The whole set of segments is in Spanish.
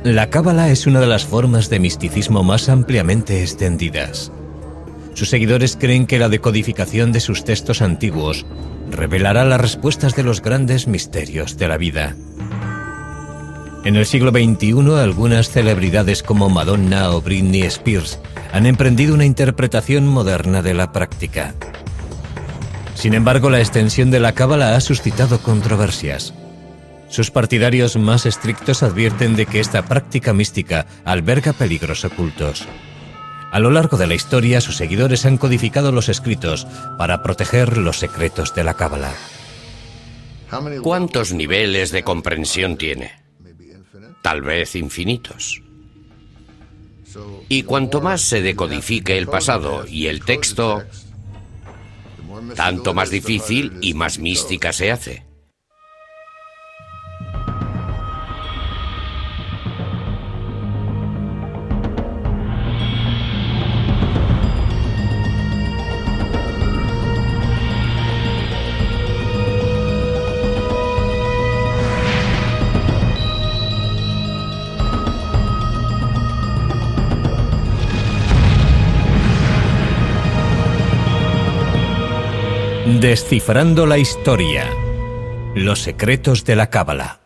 La cábala es una de las formas de misticismo más ampliamente extendidas. Sus seguidores creen que la decodificación de sus textos antiguos revelará las respuestas de los grandes misterios de la vida. En el siglo XXI, algunas celebridades como Madonna o Britney Spears han emprendido una interpretación moderna de la práctica. Sin embargo, la extensión de la cábala ha suscitado controversias. Sus partidarios más estrictos advierten de que esta práctica mística alberga peligros ocultos. A lo largo de la historia, sus seguidores han codificado los escritos para proteger los secretos de la cábala. ¿Cuántos niveles de comprensión tiene? Tal vez infinitos. Y cuanto más se decodifique el pasado y el texto, tanto más difícil y más mística se hace. Descifrando la historia. Los secretos de la cábala.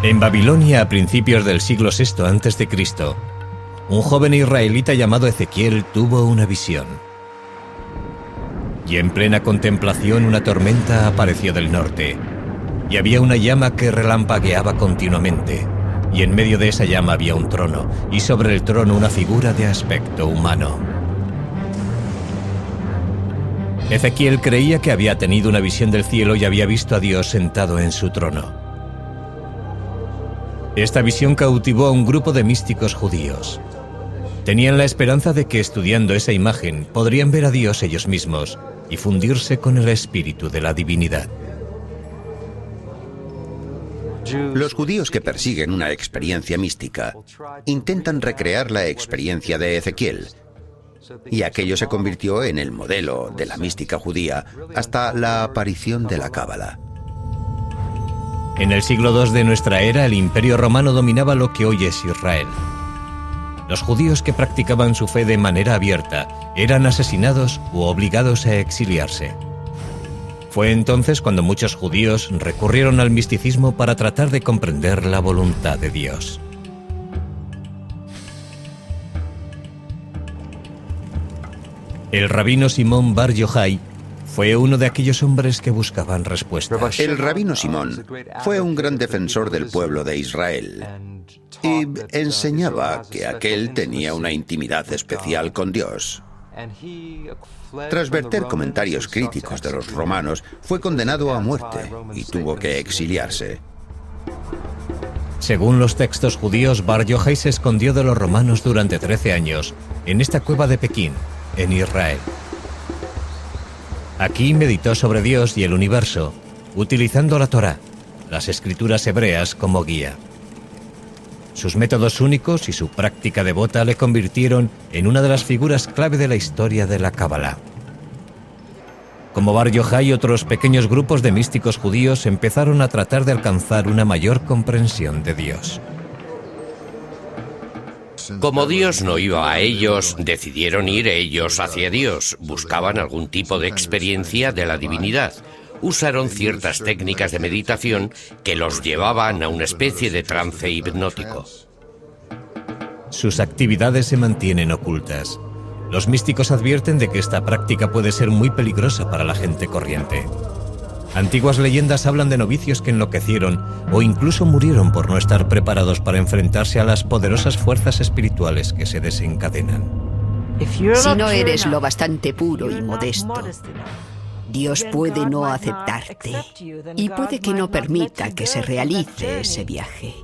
En Babilonia, a principios del siglo VI a.C., un joven israelita llamado Ezequiel tuvo una visión. Y en plena contemplación una tormenta apareció del norte, y había una llama que relampagueaba continuamente, y en medio de esa llama había un trono, y sobre el trono una figura de aspecto humano. Ezequiel creía que había tenido una visión del cielo y había visto a Dios sentado en su trono. Esta visión cautivó a un grupo de místicos judíos. Tenían la esperanza de que estudiando esa imagen podrían ver a Dios ellos mismos y fundirse con el espíritu de la divinidad. Los judíos que persiguen una experiencia mística intentan recrear la experiencia de Ezequiel, y aquello se convirtió en el modelo de la mística judía hasta la aparición de la cábala. En el siglo II de nuestra era, el Imperio Romano dominaba lo que hoy es Israel. Los judíos que practicaban su fe de manera abierta eran asesinados u obligados a exiliarse. Fue entonces cuando muchos judíos recurrieron al misticismo para tratar de comprender la voluntad de Dios. El rabino Simón Bar Yochai fue uno de aquellos hombres que buscaban respuestas. El rabino Simón fue un gran defensor del pueblo de Israel y enseñaba que aquel tenía una intimidad especial con Dios. Tras verter comentarios críticos de los romanos, fue condenado a muerte y tuvo que exiliarse. Según los textos judíos, Bar Yochai se escondió de los romanos durante 13 años en esta cueva de Pekín, en Israel. Aquí meditó sobre Dios y el universo, utilizando la Torá, las escrituras hebreas, como guía. Sus métodos únicos y su práctica devota le convirtieron en una de las figuras clave de la historia de la cábala. Como Bar Yochai, otros pequeños grupos de místicos judíos empezaron a tratar de alcanzar una mayor comprensión de Dios. Como Dios no iba a ellos, decidieron ir ellos hacia Dios. Buscaban algún tipo de experiencia de la divinidad. Usaron ciertas técnicas de meditación que los llevaban a una especie de trance hipnótico. Sus actividades se mantienen ocultas. Los místicos advierten de que esta práctica puede ser muy peligrosa para la gente corriente. Antiguas leyendas hablan de novicios que enloquecieron o incluso murieron por no estar preparados para enfrentarse a las poderosas fuerzas espirituales que se desencadenan. Si no eres lo bastante puro y modesto, Dios puede no aceptarte y puede que no permita que se realice ese viaje.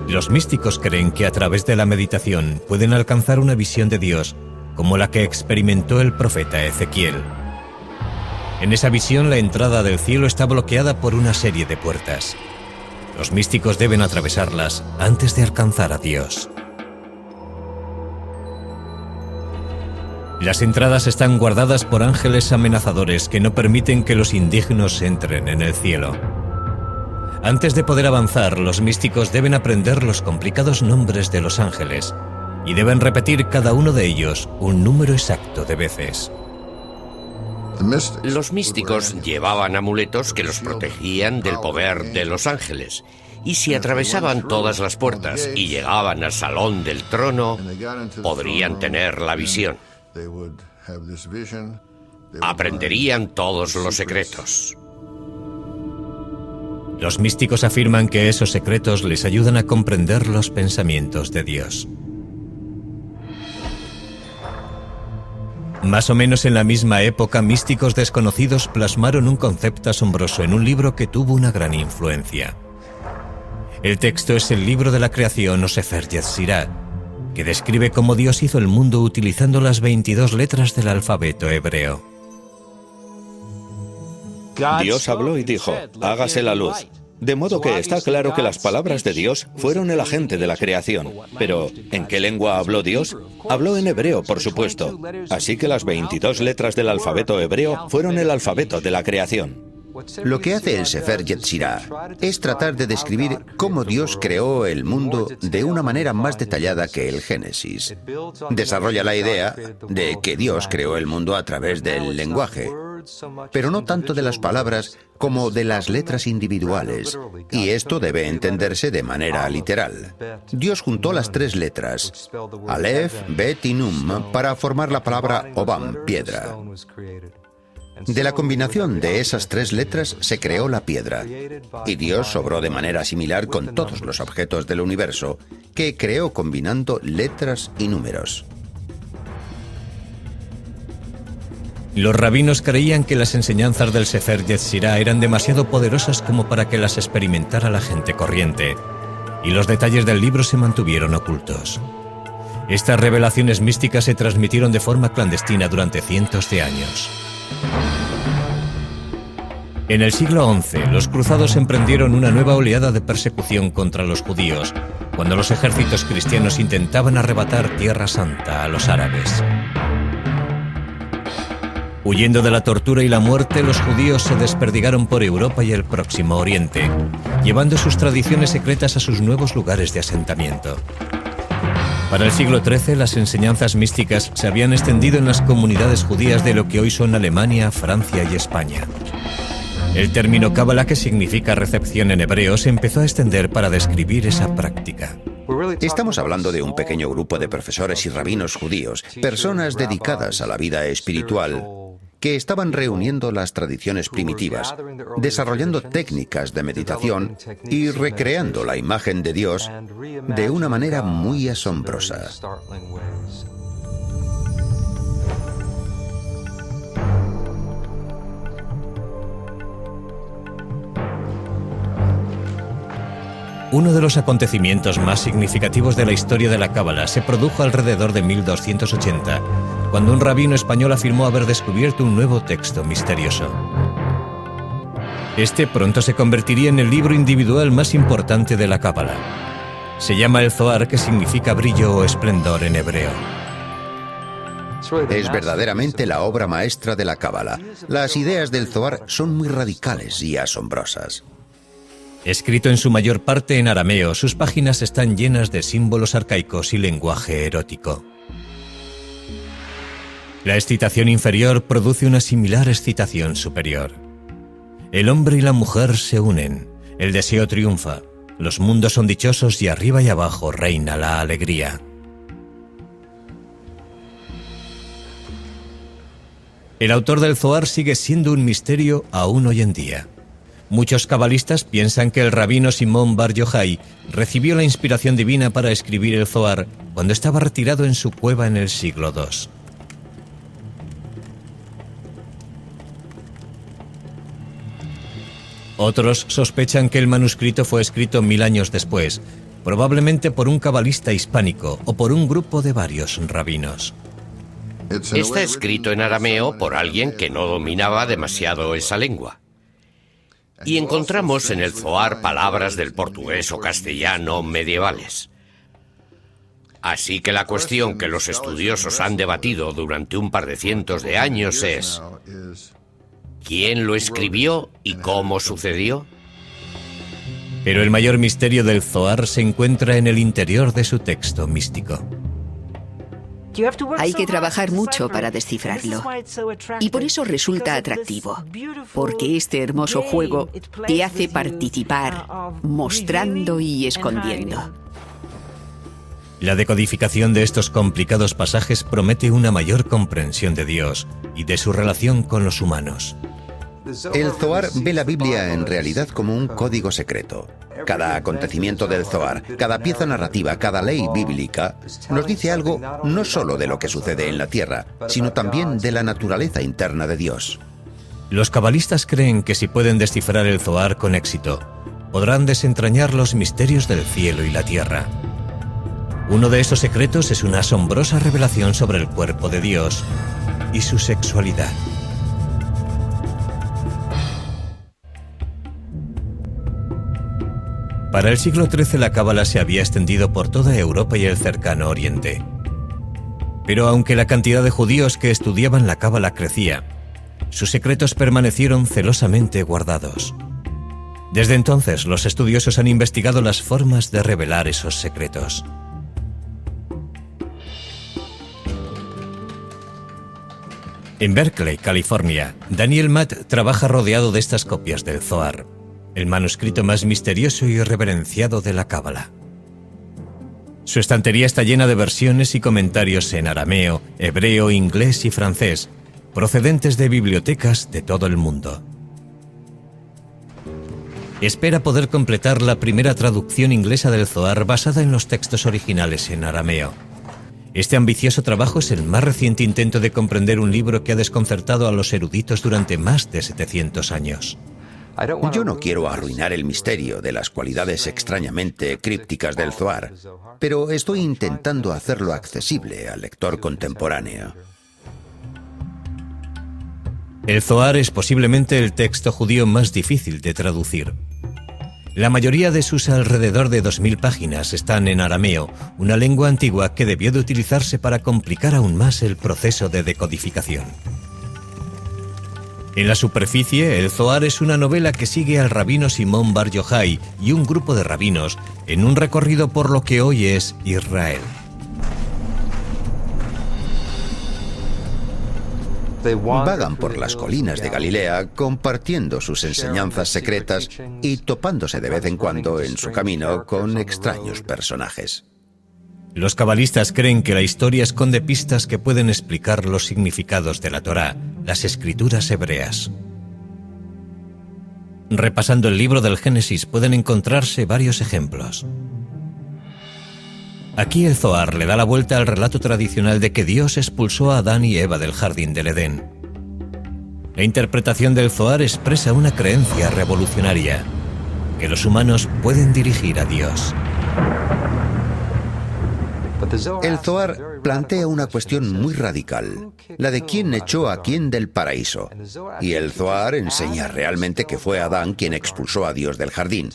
Los místicos creen que a través de la meditación pueden alcanzar una visión de Dios como la que experimentó el profeta Ezequiel. En esa visión, la entrada del cielo está bloqueada por una serie de puertas. Los místicos deben atravesarlas antes de alcanzar a Dios. Las entradas están guardadas por ángeles amenazadores que no permiten que los indignos entren en el cielo. Antes de poder avanzar, los místicos deben aprender los complicados nombres de los ángeles y deben repetir cada uno de ellos un número exacto de veces. Los místicos llevaban amuletos que los protegían del poder de los ángeles, y si atravesaban todas las puertas y llegaban al salón del trono, podrían tener la visión. Aprenderían todos los secretos. Los místicos afirman que esos secretos les ayudan a comprender los pensamientos de Dios. Más o menos en la misma época, místicos desconocidos plasmaron un concepto asombroso en un libro que tuvo una gran influencia. El texto es el libro de la creación o Sefer Yetzirah, que describe cómo Dios hizo el mundo utilizando las 22 letras del alfabeto hebreo. Dios habló y dijo, hágase la luz. De modo que está claro que las palabras de Dios fueron el agente de la creación. Pero, ¿en qué lengua habló Dios? Habló en hebreo, por supuesto. Así que las 22 letras del alfabeto hebreo fueron el alfabeto de la creación. Lo que hace el Sefer Yetzirah es tratar de describir cómo Dios creó el mundo de una manera más detallada que el Génesis. Desarrolla la idea de que Dios creó el mundo a través del lenguaje, pero no tanto de las palabras como de las letras individuales, y esto debe entenderse de manera literal. Dios juntó las 3 letras, Aleph, Bet y Nun, para formar la palabra Obam, piedra. De la combinación de esas 3 letras se creó la piedra, y Dios obró de manera similar con todos los objetos del universo, que creó combinando letras y números. Los rabinos creían que las enseñanzas del Sefer Yetzirah eran demasiado poderosas como para que las experimentara la gente corriente, y los detalles del libro se mantuvieron ocultos. Estas revelaciones místicas se transmitieron de forma clandestina durante cientos de años. En el siglo XI, los cruzados emprendieron una nueva oleada de persecución contra los judíos, cuando los ejércitos cristianos intentaban arrebatar Tierra Santa a los árabes. Huyendo de la tortura y la muerte, los judíos se desperdigaron por Europa y el Próximo Oriente, llevando sus tradiciones secretas a sus nuevos lugares de asentamiento. Para el siglo XIII, las enseñanzas místicas se habían extendido en las comunidades judías de lo que hoy son Alemania, Francia y España. El término cábala, que significa recepción en hebreo, se empezó a extender para describir esa práctica. Estamos hablando de un pequeño grupo de profesores y rabinos judíos, personas dedicadas a la vida espiritual, que estaban reuniendo las tradiciones primitivas, desarrollando técnicas de meditación y recreando la imagen de Dios de una manera muy asombrosa. Uno de los acontecimientos más significativos de la historia de la cábala se produjo alrededor de 1280, cuando un rabino español afirmó haber descubierto un nuevo texto misterioso. Este pronto se convertiría en el libro individual más importante de la cábala. Se llama el Zohar, que significa brillo o esplendor en hebreo. Es verdaderamente la obra maestra de la cábala. Las ideas del Zohar son muy radicales y asombrosas. Escrito en su mayor parte en arameo, sus páginas están llenas de símbolos arcaicos y lenguaje erótico. La excitación inferior produce una similar excitación superior. El hombre y la mujer se unen, el deseo triunfa, los mundos son dichosos y arriba y abajo reina la alegría. El autor del Zohar sigue siendo un misterio aún hoy en día. Muchos cabalistas piensan que el rabino Simón Bar Yochai recibió la inspiración divina para escribir el Zohar cuando estaba retirado en su cueva en el siglo II. Otros sospechan que el manuscrito fue escrito 1000 años después, probablemente por un cabalista hispánico o por un grupo de varios rabinos. Está escrito en arameo por alguien que no dominaba demasiado esa lengua. Y encontramos en el Zohar palabras del portugués o castellano medievales. Así que la cuestión que los estudiosos han debatido durante un par de cientos de años es: ¿quién lo escribió y cómo sucedió? Pero el mayor misterio del Zohar se encuentra en el interior de su texto místico. Hay que trabajar mucho para descifrarlo. Y por eso resulta atractivo, porque este hermoso juego te hace participar, mostrando y escondiendo. La decodificación de estos complicados pasajes promete una mayor comprensión de Dios y de su relación con los humanos. El Zohar ve la Biblia en realidad como un código secreto. Cada acontecimiento del Zohar, cada pieza narrativa, cada ley bíblica nos dice algo no solo de lo que sucede en la tierra, sino también de la naturaleza interna de Dios. Los cabalistas creen que si pueden descifrar el Zohar con éxito, podrán desentrañar los misterios del cielo y la tierra. Uno de esos secretos es una asombrosa revelación sobre el cuerpo de Dios y su sexualidad. Para el siglo XIII la cábala se había extendido por toda Europa y el cercano Oriente. Pero aunque la cantidad de judíos que estudiaban la cábala crecía, sus secretos permanecieron celosamente guardados. Desde entonces, los estudiosos han investigado las formas de revelar esos secretos. En Berkeley, California, Daniel Matt trabaja rodeado de estas copias del Zohar, el manuscrito más misterioso y reverenciado de la cábala. Su estantería está llena de versiones y comentarios en arameo, hebreo, inglés y francés, procedentes de bibliotecas de todo el mundo. Espera poder completar la primera traducción inglesa del Zohar basada en los textos originales en arameo. Este ambicioso trabajo es el más reciente intento de comprender un libro que ha desconcertado a los eruditos durante más de 700 años. Yo no quiero arruinar el misterio de las cualidades extrañamente crípticas del Zohar, pero estoy intentando hacerlo accesible al lector contemporáneo. El Zohar es posiblemente el texto judío más difícil de traducir. La mayoría de sus alrededor de 2000 páginas están en arameo, una lengua antigua que debió de utilizarse para complicar aún más el proceso de decodificación. En la superficie, el Zohar es una novela que sigue al rabino Simón Bar Yochai y un grupo de rabinos en un recorrido por lo que hoy es Israel. Vagan por las colinas de Galilea compartiendo sus enseñanzas secretas y topándose de vez en cuando en su camino con extraños personajes. Los cabalistas creen que la historia esconde pistas que pueden explicar los significados de la Torá, las escrituras hebreas. Repasando el libro del Génesis pueden encontrarse varios ejemplos. Aquí el Zohar le da la vuelta al relato tradicional de que Dios expulsó a Adán y Eva del jardín del Edén. La interpretación del Zohar expresa una creencia revolucionaria, que los humanos pueden dirigir a Dios. El Zohar plantea una cuestión muy radical, la de quién echó a quién del paraíso. Y el Zohar enseña realmente que fue Adán quien expulsó a Dios del jardín.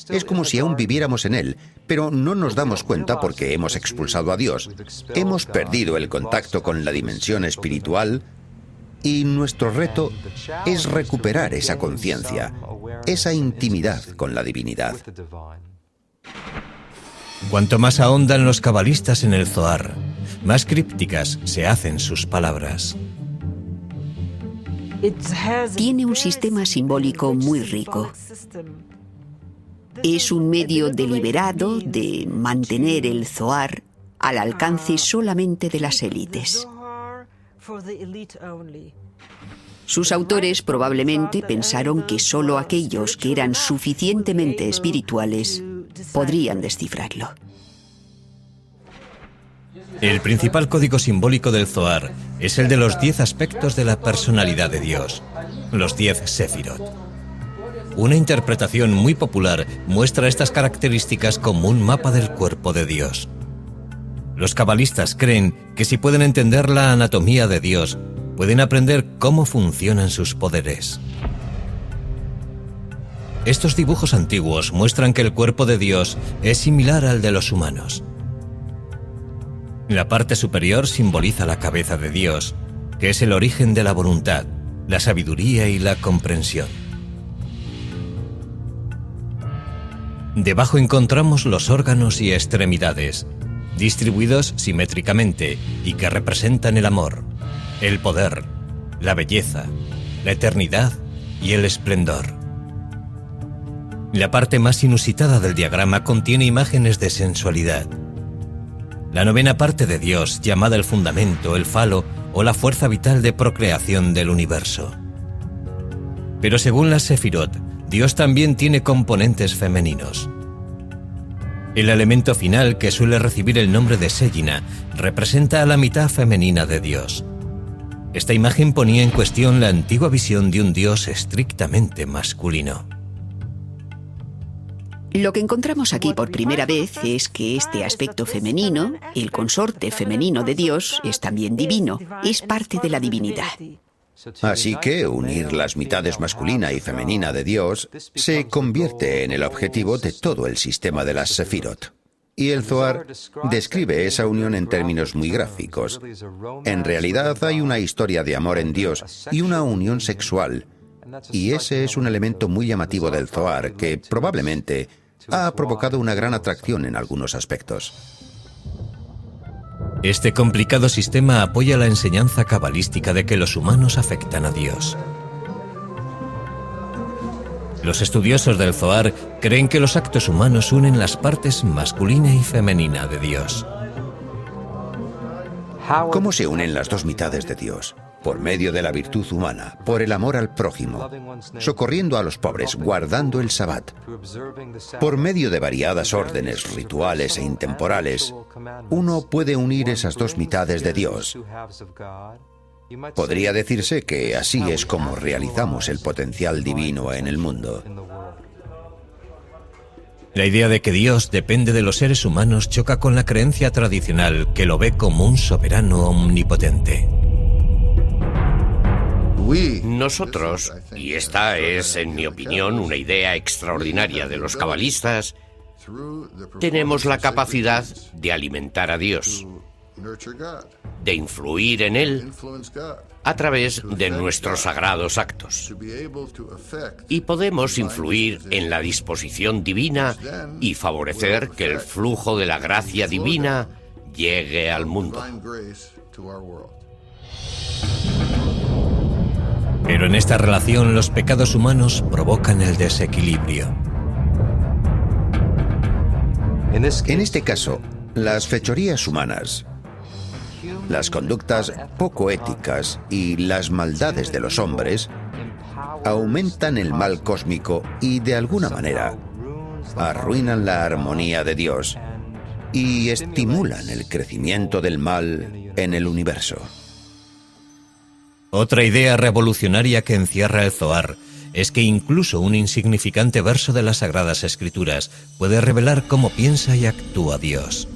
Es como si aún viviéramos en él, pero no nos damos cuenta porque hemos expulsado a Dios. Hemos perdido el contacto con la dimensión espiritual y nuestro reto es recuperar esa conciencia, esa intimidad con la divinidad. Cuanto más ahondan los cabalistas en el Zohar, más crípticas se hacen sus palabras. Tiene un sistema simbólico muy rico. Es un medio deliberado de mantener el Zohar al alcance solamente de las élites. Sus autores probablemente pensaron que solo aquellos que eran suficientemente espirituales podrían descifrarlo. El principal código simbólico del Zohar es el de los 10 aspectos de la personalidad de Dios, los 10 Sefirot. Una interpretación muy popular muestra estas características como un mapa del cuerpo de Dios. Los cabalistas creen que si pueden entender la anatomía de Dios, pueden aprender cómo funcionan sus poderes. Estos dibujos antiguos muestran que el cuerpo de Dios es similar al de los humanos. La parte superior simboliza la cabeza de Dios, que es el origen de la voluntad, la sabiduría y la comprensión. Debajo encontramos los órganos y extremidades, distribuidos simétricamente y que representan el amor, el poder, la belleza, la eternidad y el esplendor. La parte más inusitada del diagrama contiene imágenes de sensualidad. La novena parte de Dios, llamada el fundamento, el falo o la fuerza vital de procreación del universo. Pero según la Sefirot, Dios también tiene componentes femeninos. El elemento final, que suele recibir el nombre de Seyina, representa a la mitad femenina de Dios. Esta imagen ponía en cuestión la antigua visión de un Dios estrictamente masculino. Lo que encontramos aquí por primera vez es que este aspecto femenino, el consorte femenino de Dios, es también divino, es parte de la divinidad. Así que unir las mitades masculina y femenina de Dios se convierte en el objetivo de todo el sistema de las Sefirot. Y el Zohar describe esa unión en términos muy gráficos. En realidad hay una historia de amor en Dios y una unión sexual. Y ese es un elemento muy llamativo del Zohar que probablemente ha provocado una gran atracción en algunos aspectos. Este complicado sistema apoya la enseñanza cabalística de que los humanos afectan a Dios. Los estudiosos del Zohar creen que los actos humanos unen las partes masculina y femenina de Dios. ¿Cómo se unen las dos mitades de Dios? Por medio de la virtud humana, por el amor al prójimo, socorriendo a los pobres, guardando el Sabbat. Por medio de variadas órdenes rituales e intemporales, uno puede unir esas dos mitades de Dios. Podría decirse que así es como realizamos el potencial divino en el mundo. La idea de que Dios depende de los seres humanos choca con la creencia tradicional que lo ve como un soberano omnipotente. Nosotros, y esta es, en mi opinión, una idea extraordinaria de los cabalistas, tenemos la capacidad de alimentar a Dios, de influir en Él a través de nuestros sagrados actos. Y podemos influir en la disposición divina y favorecer que el flujo de la gracia divina llegue al mundo. Pero en esta relación los pecados humanos provocan el desequilibrio. En este caso, las fechorías humanas, las conductas poco éticas y las maldades de los hombres aumentan el mal cósmico y, de alguna manera, arruinan la armonía de Dios y estimulan el crecimiento del mal en el universo. Otra idea revolucionaria que encierra el Zohar es que incluso un insignificante verso de las Sagradas Escrituras puede revelar cómo piensa y actúa Dios.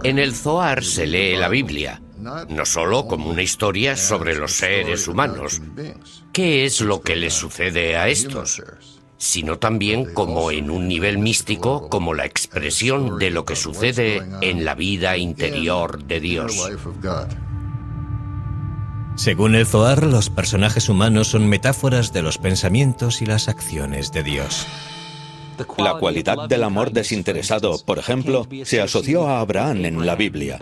En el Zohar se lee la Biblia, no solo como una historia sobre los seres humanos, qué es lo que les sucede a estos, sino también como en un nivel místico, como la expresión de lo que sucede en la vida interior de Dios. Según el Zohar, los personajes humanos son metáforas de los pensamientos y las acciones de Dios. La cualidad del amor desinteresado, por ejemplo, se asoció a Abraham en la Biblia.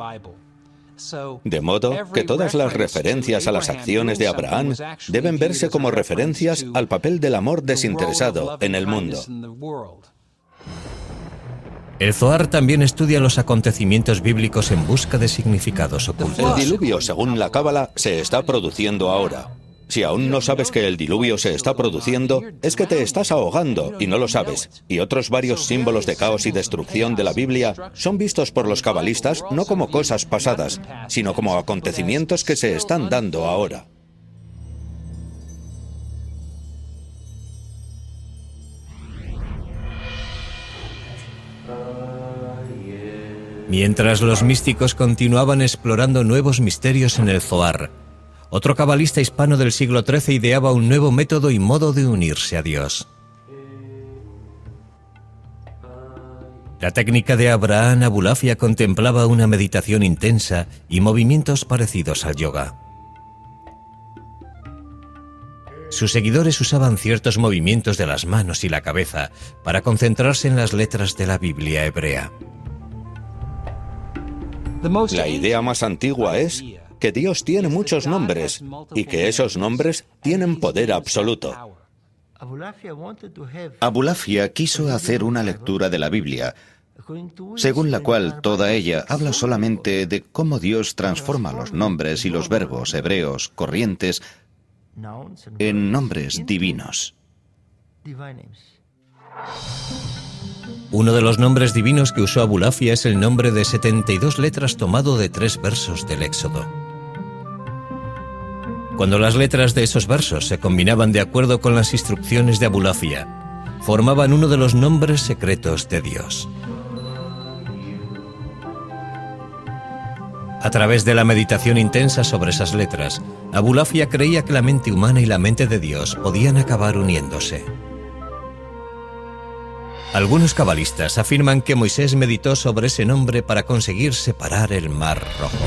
De modo que todas las referencias a las acciones de Abraham deben verse como referencias al papel del amor desinteresado en el mundo. El Zohar también estudia los acontecimientos bíblicos en busca de significados ocultos. El diluvio, según la Cábala, se está produciendo ahora. Si aún no sabes que el diluvio se está produciendo, es que te estás ahogando y no lo sabes. Y otros varios símbolos de caos y destrucción de la Biblia son vistos por los cabalistas no como cosas pasadas, sino como acontecimientos que se están dando ahora. Mientras los místicos continuaban explorando nuevos misterios en el Zohar, otro cabalista hispano del siglo XIII ideaba un nuevo método y modo de unirse a Dios. La técnica de Abraham Abulafia contemplaba una meditación intensa y movimientos parecidos al yoga. Sus seguidores usaban ciertos movimientos de las manos y la cabeza para concentrarse en las letras de la Biblia hebrea. La idea más antigua es que Dios tiene muchos nombres y que esos nombres tienen poder absoluto. Abulafia quiso hacer una lectura de la Biblia, según la cual toda ella habla solamente de cómo Dios transforma los nombres y los verbos hebreos corrientes en nombres divinos. Uno de los nombres divinos que usó Abulafia es el nombre de 72 letras tomado de 3 versos del Éxodo. Cuando las letras de esos versos se combinaban de acuerdo con las instrucciones de Abulafia, formaban uno de los nombres secretos de Dios. A través de la meditación intensa sobre esas letras, Abulafia creía que la mente humana y la mente de Dios podían acabar uniéndose. Algunos cabalistas afirman que Moisés meditó sobre ese nombre para conseguir separar el Mar Rojo.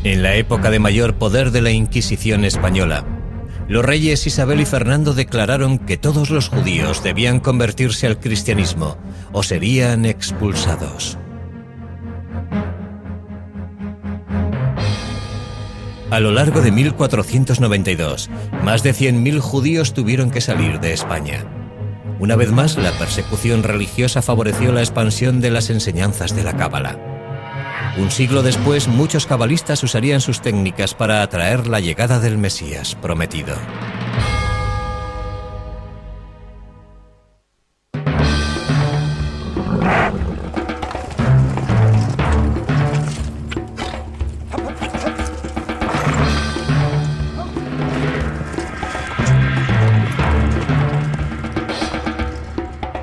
En la época de mayor poder de la Inquisición española, los reyes Isabel y Fernando declararon que todos los judíos debían convertirse al cristianismo o serían expulsados. A lo largo de 1492, más de 100.000 judíos tuvieron que salir de España. Una vez más, la persecución religiosa favoreció la expansión de las enseñanzas de la Cábala. Un siglo después, muchos cabalistas usarían sus técnicas para atraer la llegada del Mesías prometido.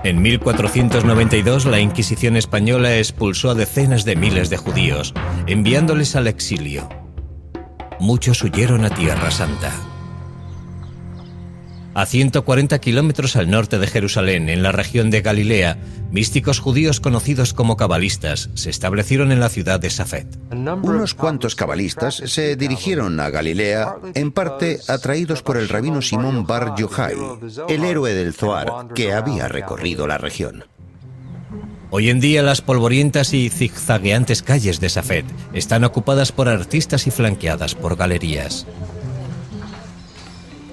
En 1492, la Inquisición española expulsó a decenas de miles de judíos, enviándoles al exilio. Muchos huyeron a Tierra Santa. A 140 kilómetros al norte de Jerusalén, en la región de Galilea, místicos judíos conocidos como cabalistas se establecieron en la ciudad de Safed. Unos cuantos cabalistas se dirigieron a Galilea, en parte atraídos por el rabino Simón Bar Yochai, el héroe del Zohar que había recorrido la región. Hoy en día las polvorientas y zigzagueantes calles de Safed están ocupadas por artistas y flanqueadas por galerías.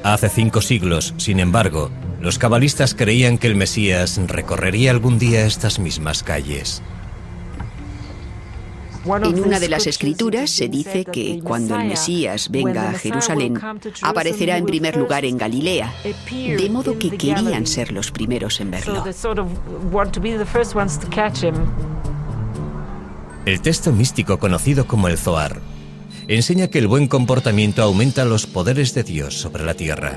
Hace 5 siglos, sin embargo, los cabalistas creían que el Mesías recorrería algún día estas mismas calles. En una de las escrituras se dice que cuando el Mesías venga a Jerusalén, aparecerá en primer lugar en Galilea, de modo que querían ser los primeros en verlo. El texto místico conocido como el Zohar enseña que el buen comportamiento aumenta los poderes de Dios sobre la tierra.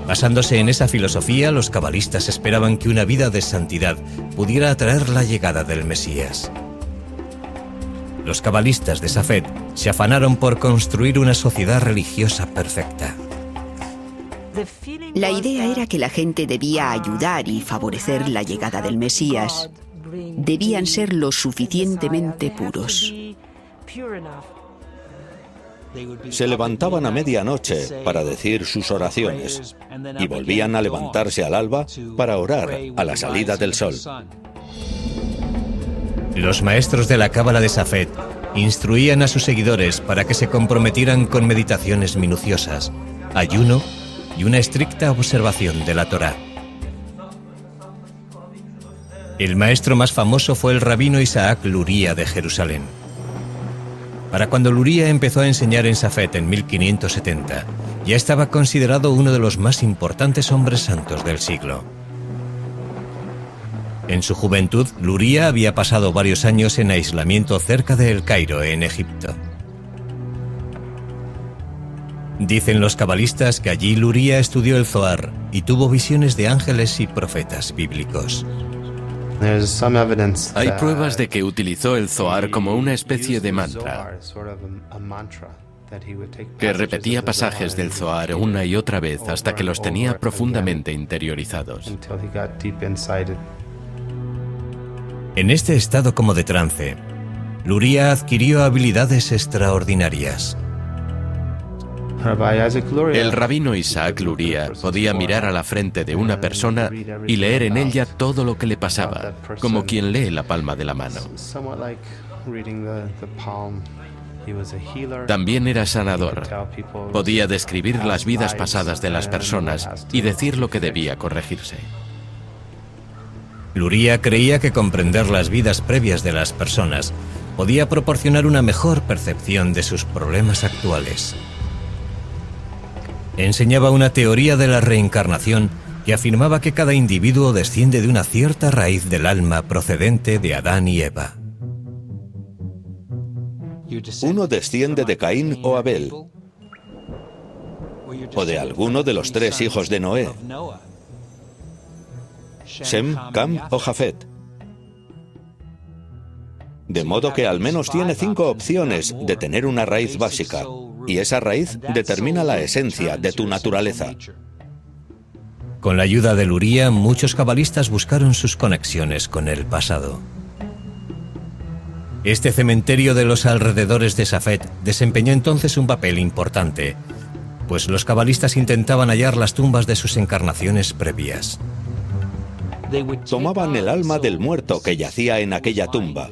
Basándose en esa filosofía, los cabalistas esperaban que una vida de santidad pudiera atraer la llegada del Mesías. Los cabalistas de Safed se afanaron por construir una sociedad religiosa perfecta. La idea era que la gente debía ayudar y favorecer la llegada del Mesías. Debían ser lo suficientemente puros. Se levantaban a medianoche para decir sus oraciones y volvían a levantarse al alba para orar a la salida del sol. Los maestros de la Cábala de Safed instruían a sus seguidores para que se comprometieran con meditaciones minuciosas, ayuno y una estricta observación de la Torá. El maestro más famoso fue el rabino Isaac Luria de Jerusalén. Para cuando Luria empezó a enseñar en Safed en 1570, ya estaba considerado uno de los más importantes hombres santos del siglo. En su juventud, Luria había pasado varios años en aislamiento cerca de El Cairo, en Egipto. Dicen los cabalistas que allí Luria estudió el Zohar y tuvo visiones de ángeles y profetas bíblicos. Hay pruebas de que utilizó el Zohar como una especie de mantra. que repetía pasajes del Zohar una y otra vez hasta que los tenía profundamente interiorizados. En este estado como de trance, Luria adquirió habilidades extraordinarias. El rabino Isaac Luria podía mirar a la frente de una persona y leer en ella todo lo que le pasaba, como quien lee la palma de la mano. También era sanador. Podía describir las vidas pasadas de las personas y decir lo que debía corregirse. Luria creía que comprender las vidas previas de las personas podía proporcionar una mejor percepción de sus problemas actuales. Enseñaba una teoría de la reencarnación que afirmaba que cada individuo desciende de una cierta raíz del alma procedente de Adán y Eva. Uno desciende de Caín o Abel, o de alguno de los 3 hijos de Noé, Sem, Cam o Jafet. De modo que al menos tiene 5 opciones de tener una raíz básica, y esa raíz determina la esencia de tu naturaleza. Con la ayuda de Luria, muchos cabalistas buscaron sus conexiones con el pasado. Este cementerio de los alrededores de Safed desempeñó entonces un papel importante, pues los cabalistas intentaban hallar las tumbas de sus encarnaciones previas. Tomaban el alma del muerto que yacía en aquella tumba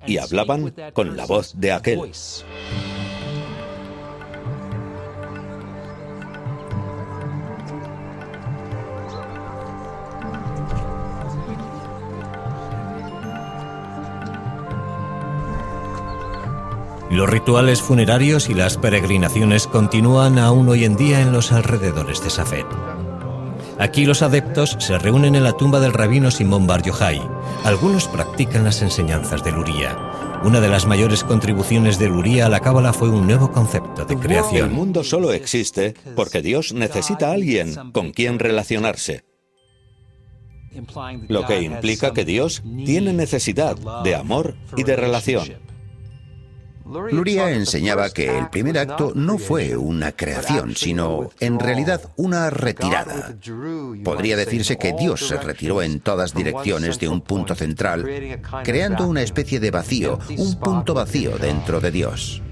y hablaban con la voz de aquel. Los rituales funerarios y las peregrinaciones continúan aún hoy en día en los alrededores de Safed. Aquí los adeptos se reúnen en la tumba del rabino Simón Bar Yochai. Algunos practican las enseñanzas de Luria. Una de las mayores contribuciones de Luria a la Cábala fue un nuevo concepto de creación. El mundo solo existe porque Dios necesita a alguien con quien relacionarse. Lo que implica que Dios tiene necesidad de amor y de relación. Luria enseñaba que el primer acto no fue una creación, sino en realidad una retirada. Podría decirse que Dios se retiró en todas direcciones de un punto central, creando una especie de vacío, un punto vacío dentro de Dios.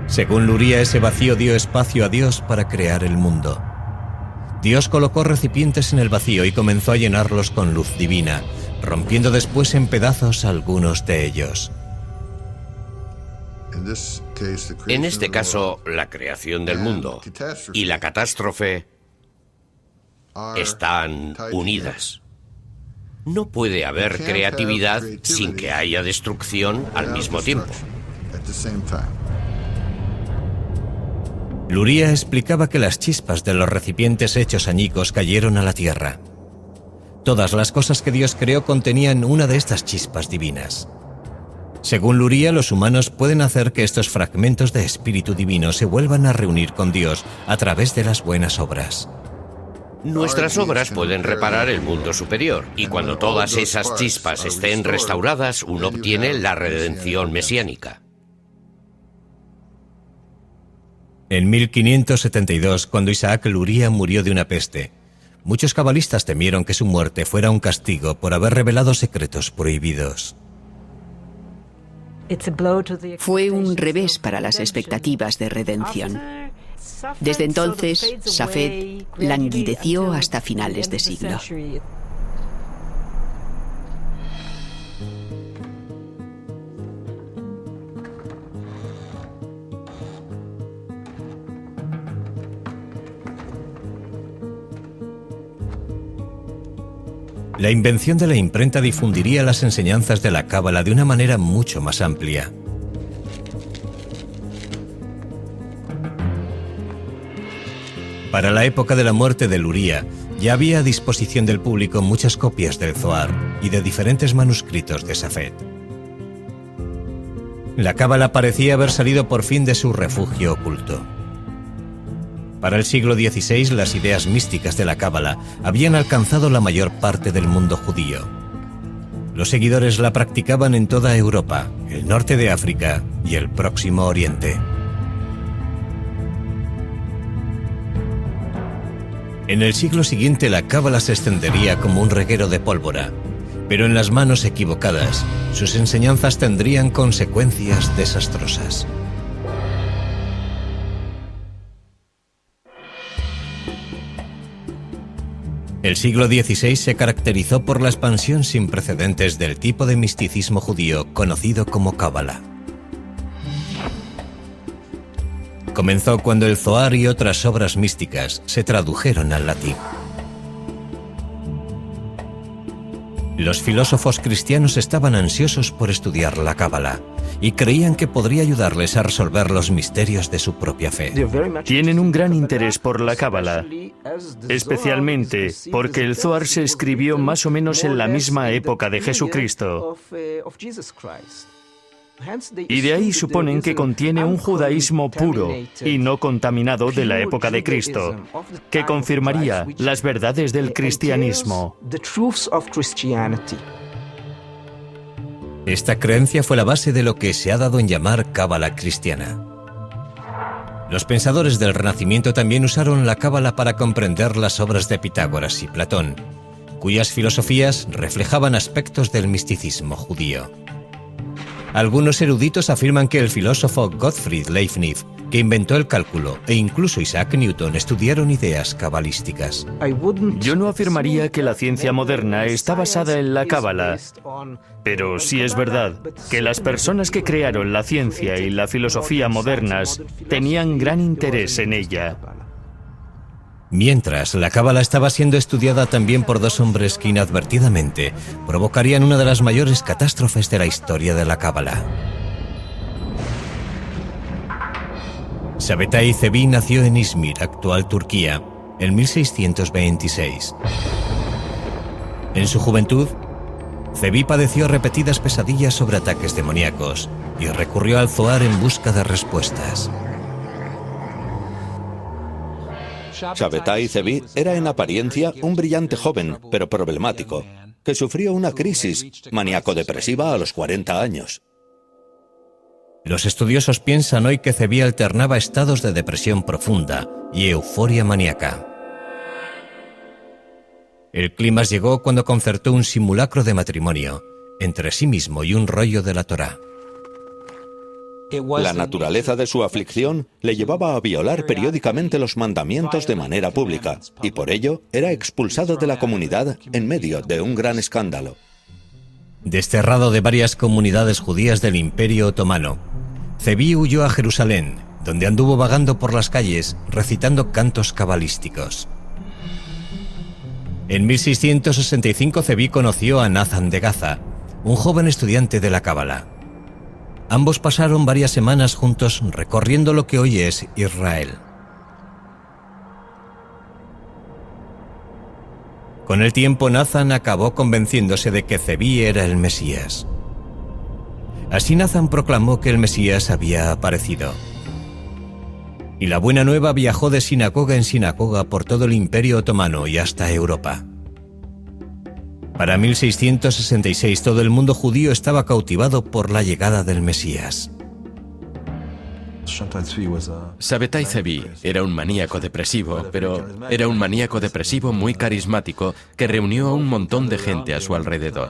Según Luria, ese vacío dio espacio a Dios para crear el mundo. Dios colocó recipientes en el vacío y comenzó a llenarlos con luz divina, rompiendo después en pedazos algunos de ellos. En este caso, la creación del mundo y la catástrofe están unidas. No puede haber creatividad sin que haya destrucción al mismo tiempo. Luria explicaba que las chispas de los recipientes hechos añicos cayeron a la tierra. Todas las cosas que Dios creó contenían una de estas chispas divinas. Según Luria, los humanos pueden hacer que estos fragmentos de espíritu divino se vuelvan a reunir con Dios a través de las buenas obras. Nuestras obras pueden reparar el mundo superior, y cuando todas esas chispas estén restauradas, uno obtiene la redención mesiánica. En 1572, cuando Isaac Luria murió de una peste, muchos cabalistas temieron que su muerte fuera un castigo por haber revelado secretos prohibidos. Fue un revés para las expectativas de redención. Desde entonces, Safed languideció hasta finales de siglo. La invención de la imprenta difundiría las enseñanzas de la Cábala de una manera mucho más amplia. Para la época de la muerte de Luria, ya había a disposición del público muchas copias del Zohar y de diferentes manuscritos de Safed. La Cábala parecía haber salido por fin de su refugio oculto. Para el siglo XVI, las ideas místicas de la Cábala habían alcanzado la mayor parte del mundo judío. Los seguidores la practicaban en toda Europa, el norte de África y el Próximo Oriente. En el siglo siguiente la cábala se extendería como un reguero de pólvora, pero en las manos equivocadas, sus enseñanzas tendrían consecuencias desastrosas. El siglo XVI se caracterizó por la expansión sin precedentes del tipo de misticismo judío conocido como cábala. Comenzó cuando el Zohar y otras obras místicas se tradujeron al latín. Los filósofos cristianos estaban ansiosos por estudiar la cábala y creían que podría ayudarles a resolver los misterios de su propia fe. Tienen un gran interés por la cábala, especialmente porque el Zohar se escribió más o menos en la misma época de Jesucristo. Y de ahí suponen que contiene un judaísmo puro y no contaminado de la época de Cristo, que confirmaría las verdades del cristianismo. Esta creencia fue la base de lo que se ha dado en llamar cábala cristiana. Los pensadores del Renacimiento también usaron la cábala para comprender las obras de Pitágoras y Platón, cuyas filosofías reflejaban aspectos del misticismo judío. Algunos eruditos afirman que el filósofo Gottfried Leibniz, que inventó el cálculo, e incluso Isaac Newton estudiaron ideas cabalísticas. Yo no afirmaría que la ciencia moderna está basada en la cábala, pero sí es verdad que las personas que crearon la ciencia y la filosofía modernas tenían gran interés en ella. Mientras, la cábala estaba siendo estudiada también por dos hombres que inadvertidamente provocarían una de las mayores catástrofes de la historia de la cábala. Sabetay Zevi nació en Izmir, actual Turquía, en 1626. En su juventud, Zevi padeció repetidas pesadillas sobre ataques demoníacos y recurrió al Zohar en busca de respuestas. Sabetay Zevi era en apariencia un brillante joven, pero problemático, que sufrió una crisis maníaco-depresiva a los 40 años. Los estudiosos piensan hoy que Zevi alternaba estados de depresión profunda y euforia maníaca. El clímax llegó cuando concertó un simulacro de matrimonio entre sí mismo y un rollo de la Torá. La naturaleza de su aflicción le llevaba a violar periódicamente los mandamientos de manera pública, y por ello era expulsado de la comunidad en medio de un gran escándalo. Desterrado de varias comunidades judías del Imperio Otomano, Zevi huyó a Jerusalén, donde anduvo vagando por las calles recitando cantos cabalísticos. En 1665 Zevi conoció a Nathan de Gaza, un joven estudiante de la cábala. Ambos pasaron varias semanas juntos recorriendo lo que hoy es Israel. Con el tiempo, Nathan acabó convenciéndose de que Zevi era el Mesías. Así Nathan proclamó que el Mesías había aparecido. Y la buena nueva viajó de sinagoga en sinagoga por todo el Imperio Otomano y hasta Europa. Para 1666 todo el mundo judío estaba cautivado por la llegada del Mesías. Sabetay Zevi era un maníaco depresivo, pero era un maníaco depresivo muy carismático que reunió a un montón de gente a su alrededor.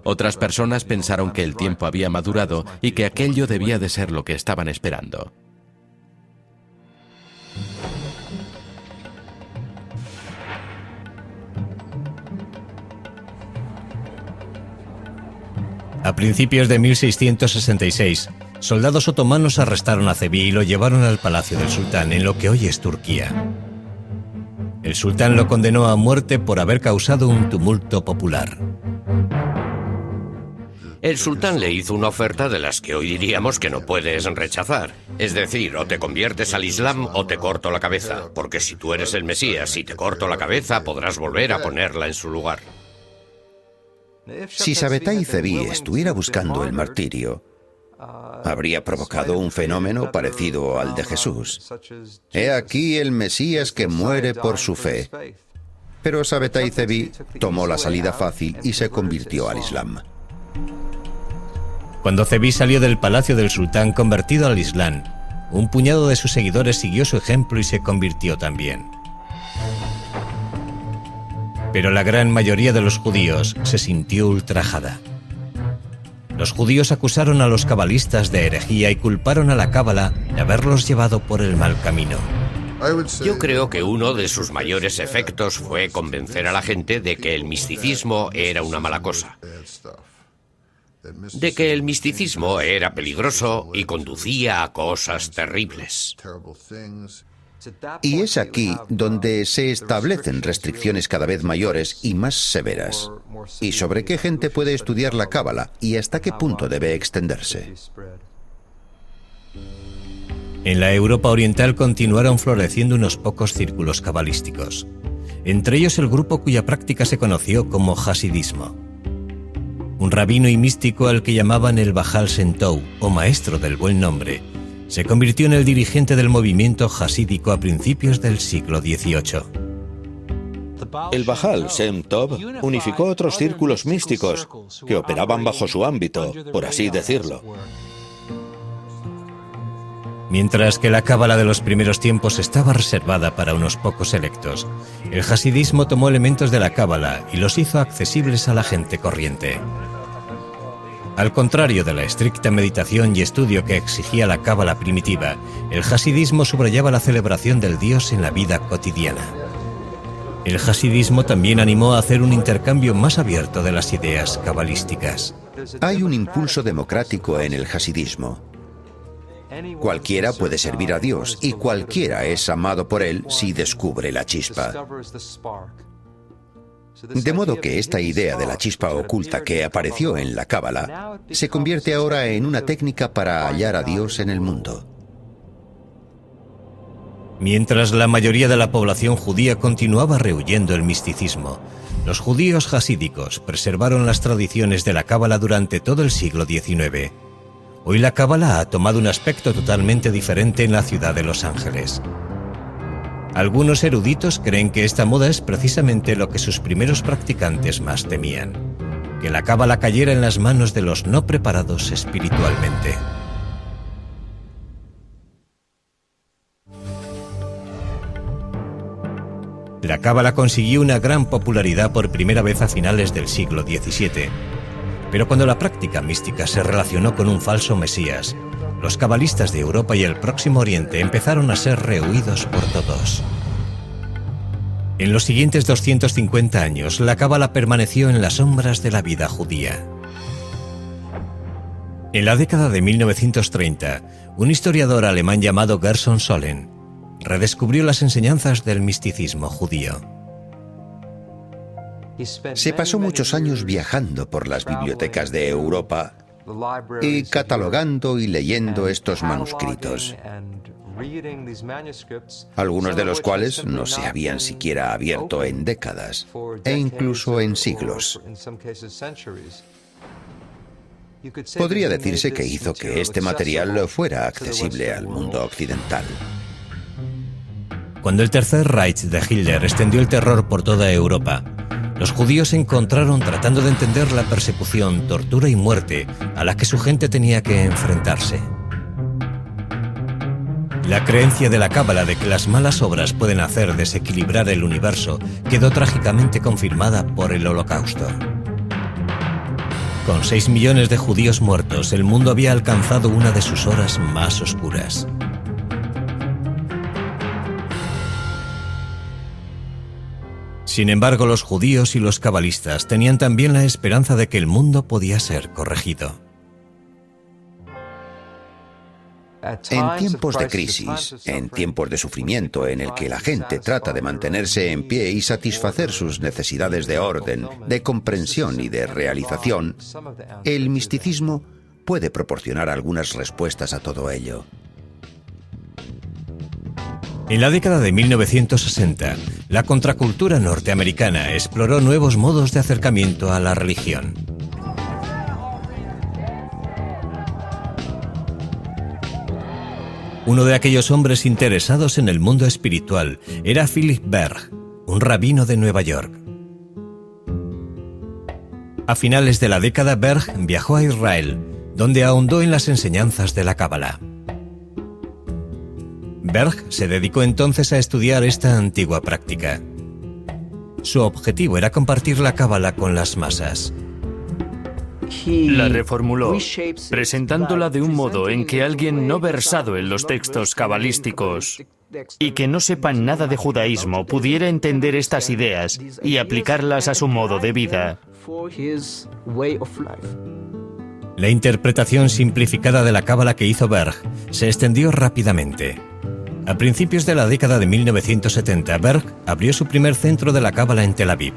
Otras personas pensaron que el tiempo había madurado y que aquello debía de ser lo que estaban esperando. A principios de 1666, soldados otomanos arrestaron a Zevi y lo llevaron al palacio del sultán, en lo que hoy es Turquía. El sultán lo condenó a muerte por haber causado un tumulto popular. El sultán le hizo una oferta de las que hoy diríamos que no puedes rechazar. Es decir, o te conviertes al Islam o te corto la cabeza, porque si tú eres el Mesías y te corto la cabeza podrás volver a ponerla en su lugar. Si Sabetay Zevi estuviera buscando el martirio, habría provocado un fenómeno parecido al de Jesús. He aquí el Mesías que muere por su fe. Pero Sabetay Zevi tomó la salida fácil y se convirtió al Islam. Cuando Zevi salió del palacio del sultán convertido al Islam, un puñado de sus seguidores siguió su ejemplo y se convirtió también. Pero la gran mayoría de los judíos se sintió ultrajada. Los judíos acusaron a los cabalistas de herejía y culparon a la cábala de haberlos llevado por el mal camino. Yo creo que uno de sus mayores efectos fue convencer a la gente de que el misticismo era una mala cosa, de que el misticismo era peligroso y conducía a cosas terribles. Y es aquí donde se establecen restricciones cada vez mayores y más severas. ¿Y sobre qué gente puede estudiar la cábala y hasta qué punto debe extenderse? En la Europa oriental continuaron floreciendo unos pocos círculos cabalísticos, entre ellos el grupo cuya práctica se conoció como hasidismo. Un rabino y místico al que llamaban el Baal Shem Tov, o maestro del buen nombre, se convirtió en el dirigente del movimiento hasídico a principios del siglo XVIII. El Baal Shem Tov unificó otros círculos místicos que operaban bajo su ámbito, por así decirlo. Mientras que la cábala de los primeros tiempos estaba reservada para unos pocos selectos, el hasidismo tomó elementos de la cábala y los hizo accesibles a la gente corriente. Al contrario de la estricta meditación y estudio que exigía la cábala primitiva, el hasidismo subrayaba la celebración del Dios en la vida cotidiana. El hasidismo también animó a hacer un intercambio más abierto de las ideas cabalísticas. Hay un impulso democrático en el hasidismo. Cualquiera puede servir a Dios y cualquiera es amado por Él si descubre la chispa. De modo que esta idea de la chispa oculta que apareció en la cábala se convierte ahora en una técnica para hallar a Dios en el mundo. Mientras la mayoría de la población judía continuaba rehuyendo el misticismo, los judíos hasídicos preservaron las tradiciones de la cábala durante todo el siglo XIX. Hoy la cábala ha tomado un aspecto totalmente diferente en la ciudad de Los Ángeles. Algunos eruditos creen que esta moda es precisamente lo que sus primeros practicantes más temían: que la cábala cayera en las manos de los no preparados espiritualmente. La cábala consiguió una gran popularidad por primera vez a finales del siglo XVII. Pero cuando la práctica mística se relacionó con un falso mesías, los cabalistas de Europa y el Próximo Oriente empezaron a ser rehuidos por todos. En los siguientes 250 años, la cábala permaneció en las sombras de la vida judía. En la década de 1930, un historiador alemán llamado Gerson Sollen redescubrió las enseñanzas del misticismo judío. Se pasó muchos años viajando por las bibliotecas de Europa y catalogando y leyendo estos manuscritos, algunos de los cuales no se habían siquiera abierto en décadas e incluso en siglos. Podría decirse que hizo que este material fuera accesible al mundo occidental. Cuando el Tercer Reich de Hitler extendió el terror por toda Europa, los judíos se encontraron tratando de entender la persecución, tortura y muerte a la que su gente tenía que enfrentarse. La creencia de la cábala de que las malas obras pueden hacer desequilibrar el universo quedó trágicamente confirmada por el Holocausto. Con 6 millones de judíos muertos, el mundo había alcanzado una de sus horas más oscuras. Sin embargo, los judíos y los cabalistas tenían también la esperanza de que el mundo podía ser corregido. En tiempos de crisis, en tiempos de sufrimiento en el que la gente trata de mantenerse en pie y satisfacer sus necesidades de orden, de comprensión y de realización, el misticismo puede proporcionar algunas respuestas a todo ello. En la década de 1960, la contracultura norteamericana exploró nuevos modos de acercamiento a la religión. Uno de aquellos hombres interesados en el mundo espiritual era Philip Berg, un rabino de Nueva York. A finales de la década, Berg viajó a Israel, donde ahondó en las enseñanzas de la cábala. Berg se dedicó entonces a estudiar esta antigua práctica. Su objetivo era compartir la cábala con las masas. La reformuló, presentándola de un modo en que alguien no versado en los textos cabalísticos y que no sepa nada de judaísmo pudiera entender estas ideas y aplicarlas a su modo de vida. La interpretación simplificada de la cábala que hizo Berg se extendió rápidamente. A principios de la década de 1970, Berg abrió su primer centro de la cábala en Tel Aviv.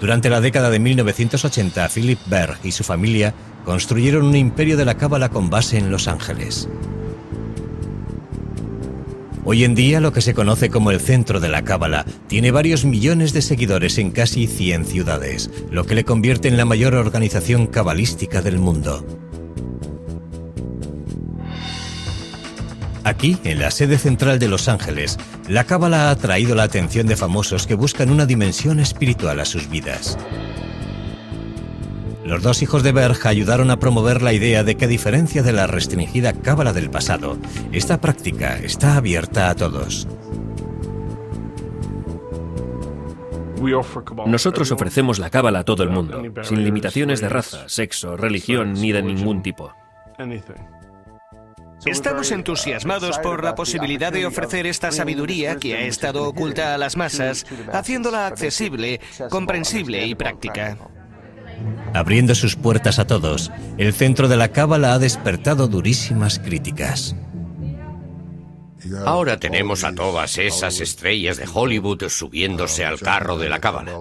Durante la década de 1980, Philip Berg y su familia construyeron un imperio de la cábala con base en Los Ángeles. Hoy en día, lo que se conoce como el Centro de la Cábala tiene varios millones de seguidores en casi 100 ciudades, lo que le convierte en la mayor organización cabalística del mundo. Aquí, en la sede central de Los Ángeles, la cábala ha atraído la atención de famosos que buscan una dimensión espiritual a sus vidas. Los dos hijos de Berg ayudaron a promover la idea de que, a diferencia de la restringida cábala del pasado, esta práctica está abierta a todos. Nosotros ofrecemos la cábala a todo el mundo, sin limitaciones de raza, sexo, religión ni de ningún tipo. Estamos entusiasmados por la posibilidad de ofrecer esta sabiduría que ha estado oculta a las masas, haciéndola accesible, comprensible y práctica. Abriendo sus puertas a todos, el Centro de la Cábala ha despertado durísimas críticas. Ahora tenemos a todas esas estrellas de Hollywood subiéndose al carro de la cábala,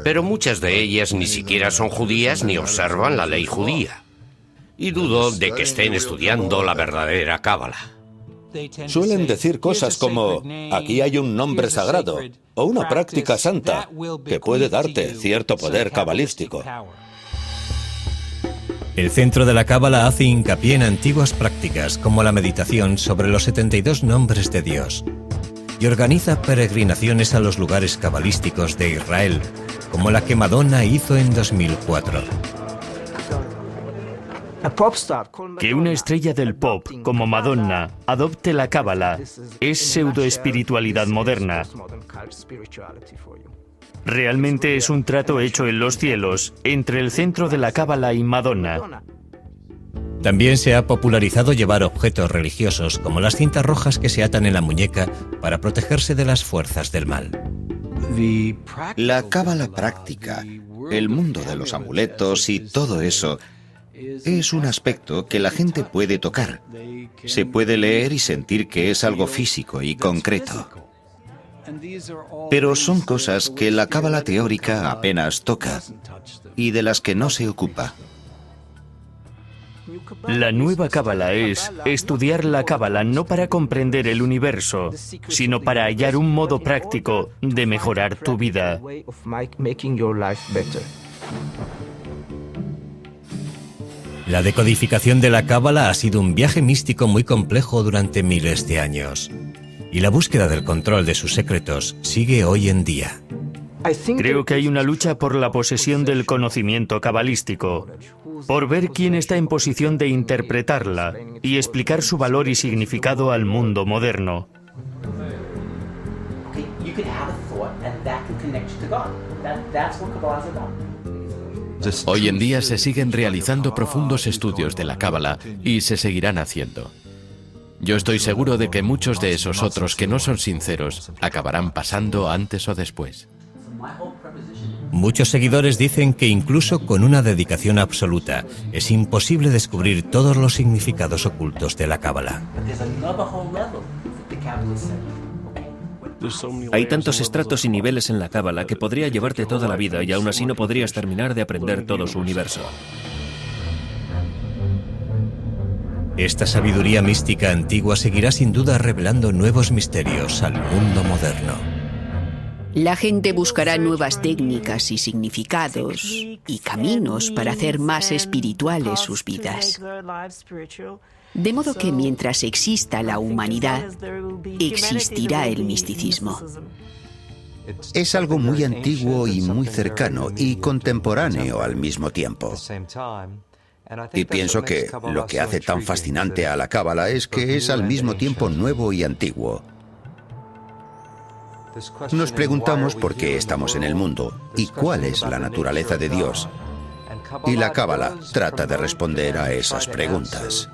pero muchas de ellas ni siquiera son judías ni observan la ley judía. Y dudo de que estén estudiando la verdadera cábala. Suelen decir cosas como, aquí hay un nombre sagrado, o una práctica santa, que puede darte cierto poder cabalístico. El Centro de la Cábala hace hincapié en antiguas prácticas como la meditación sobre los 72 nombres de Dios y organiza peregrinaciones a los lugares cabalísticos de Israel, como la que Madonna hizo en 2004. Que una estrella del pop como Madonna adopte la cábala es pseudoespiritualidad moderna. Realmente es un trato hecho en los cielos entre el Centro de la Cábala y Madonna. También se ha popularizado llevar objetos religiosos como las cintas rojas que se atan en la muñeca para protegerse de las fuerzas del mal. La cábala práctica, el mundo de los amuletos y todo eso, es un aspecto que la gente puede tocar. Se puede leer y sentir que es algo físico y concreto. Pero son cosas que la cábala teórica apenas toca y de las que no se ocupa. La nueva cábala es estudiar la cábala no para comprender el universo, sino para hallar un modo práctico de mejorar tu vida. La decodificación de la cábala ha sido un viaje místico muy complejo durante miles de años. Y la búsqueda del control de sus secretos sigue hoy en día. Creo que hay una lucha por la posesión del conocimiento cabalístico, por ver quién está en posición de interpretarla y explicar su valor y significado al mundo moderno. Hoy en día se siguen realizando profundos estudios de la cábala y se seguirán haciendo. Yo estoy seguro de que muchos de esos otros que no son sinceros acabarán pasando antes o después. Muchos seguidores dicen que incluso con una dedicación absoluta es imposible descubrir todos los significados ocultos de la cábala. Hay tantos estratos y niveles en la cábala que podría llevarte toda la vida y aún así no podrías terminar de aprender todo su universo. Esta sabiduría mística antigua seguirá sin duda revelando nuevos misterios al mundo moderno. La gente buscará nuevas técnicas y significados y caminos para hacer más espirituales sus vidas. De modo que mientras exista la humanidad, existirá el misticismo. Es algo muy antiguo y muy cercano y contemporáneo al mismo tiempo. Y pienso que lo que hace tan fascinante a la cábala es que es al mismo tiempo nuevo y antiguo. Nos preguntamos por qué estamos en el mundo y cuál es la naturaleza de Dios. Y la Cábala trata de responder a esas preguntas.